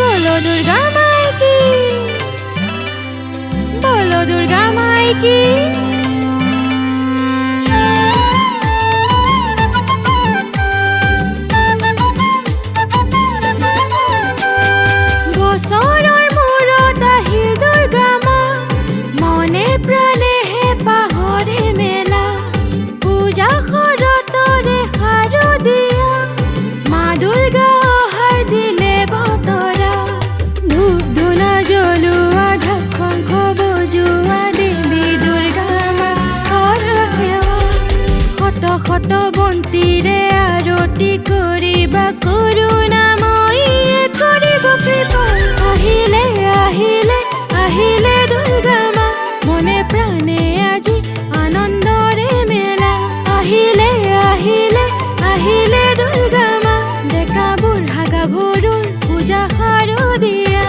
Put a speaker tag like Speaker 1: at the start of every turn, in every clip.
Speaker 1: बोलो दुर्गा माई की, बोलो दुर्गा माई की। বছৰৰ মূৰত আহিল দুৰ্গা মা, মনে প্ৰাণে হে পাহৰে মেলা। পূজা শৰতৰে শাৰদীয়া, মা দুৰ্গা অহাৰ দিলে বতৰা। ধূপ ধূনা জ্বলোৱা, ঢাক শংখ বজোৱা, দেৱী দুৰ্গা মাক কৰা সেৱা। শত শত বন্তিৰে আৰতি কৰিবা, কৰুণাময়ীয়ে কৰিব কৃপা। আহিলে আহিলে আহিলে দুৰ্গা মা, মনে প্ৰাণে আজি আনন্দৰে মেলা। আহিলে আহিলে আহিলে দুৰ্গা মা, ডেকা বুঢ়া গাভৰুৰ পূজা শাৰদীয়া।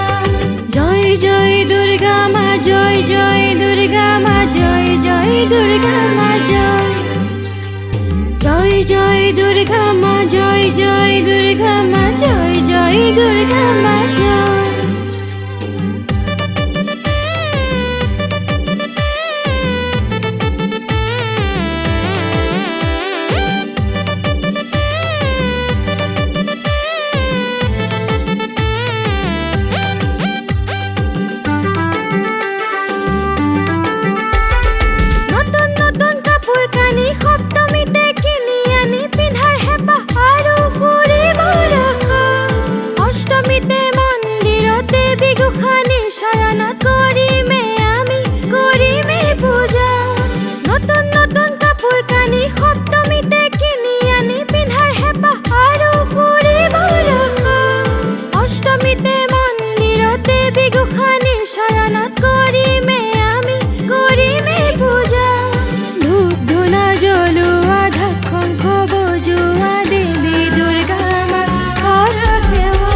Speaker 1: জয় জয় দুৰ্গা মা, জয় জয় দুৰ্গা মা, জয় জয় দুৰ্গা মা, জয় জয় জয় দুৰ্গা মা, জয় জয় দুৰ্গা মা, জয় জয় দুৰ্গা মা, জয়। নতুন নতুন কাপোৰ কানি সপ্তমীতে কিনি আনি পিন্ধাৰ হেঁপাহ আৰু ফুৰিব ৰখা। অষ্টমীতে মন্দিৰত দেৱী গোসাঁনীৰ চৰণত কৰিমে পূজা। নতুন নতুন কাপোৰ কানি সপ্তমীতে কিনি আনি পিন্ধাৰ হেঁপাহ আৰু ফুৰিব ৰখা। অষ্টমীতে মন্দিৰত দেৱী গোসাঁনীৰ চৰণত কৰিমে পূজা। ধূপ ধূনা জ্বলোৱা, ঢাক শংখ বজোৱা, দেৱী দুৰ্গা মাক কৰা সেৱা।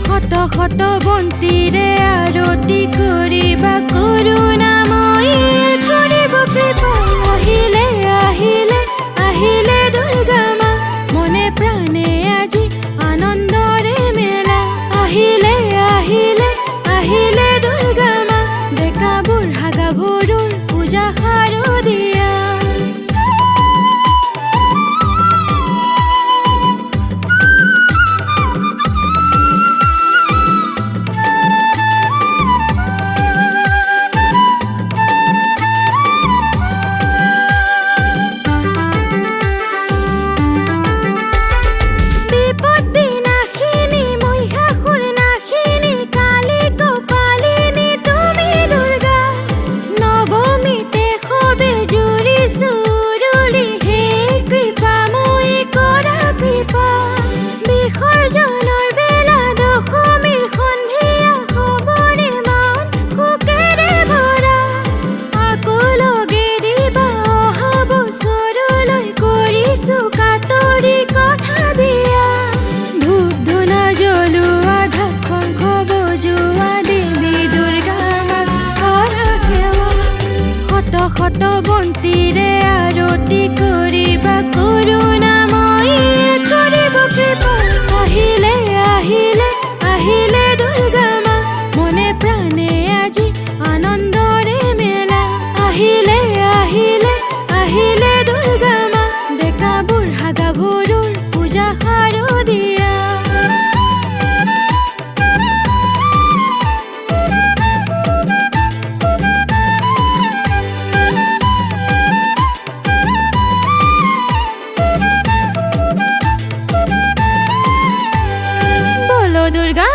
Speaker 1: শত শত বন্তিৰে আৰতি কৰিবা, কৰুণাময়ীয়ে কৰিব কৃপা। আহিলে আহিলে আহিলে দুৰ্গা মা, মনে প্ৰাণে আজি আনন্দৰে মেলা। আহিলে আহিলে আহিলে দুৰ্গা মা, ডেকা বুঢ়া গাভৰুৰ পূজা শাৰদীয়া। বিপদ বিনাশিনী, মহিষাসুৰ নাশিনী, কালী কপালিনী তুমি দুৰ্গা। নৱমীতে সবে জুৰিছো উৰুলি, হে কৃপাময়ী কৰা কৃপা। বিসৰ্জনৰ বেলা দশমীৰ সন্ধিয়া, সবৰে মন শোকেৰে ভৰা। আকৌ লগে দিবা অহা বছৰলৈ, কৰিছো কাতৰি কথা দিয়া। ধূপ ধূনা জ্বলোৱা, ঢাক শংখ বজোৱা, দেৱী দুৰ্গা মাক কৰা সেৱা। শত শত বন্তিৰে আৰতি কৰিবা, কৰুণাময়ীয়ে কৰিব কৃপা। আহিলে আহিলে আহিলে দুৰ্গা মা, মনে প্ৰাণে আজি আনন্দৰে মেলা। আহিলে আহিলে আহিলে দুৰ্গা মা, ডেকা বুঢ়া গাভৰুৰ পূজা শাৰদীয়া। बोलो दुर्गा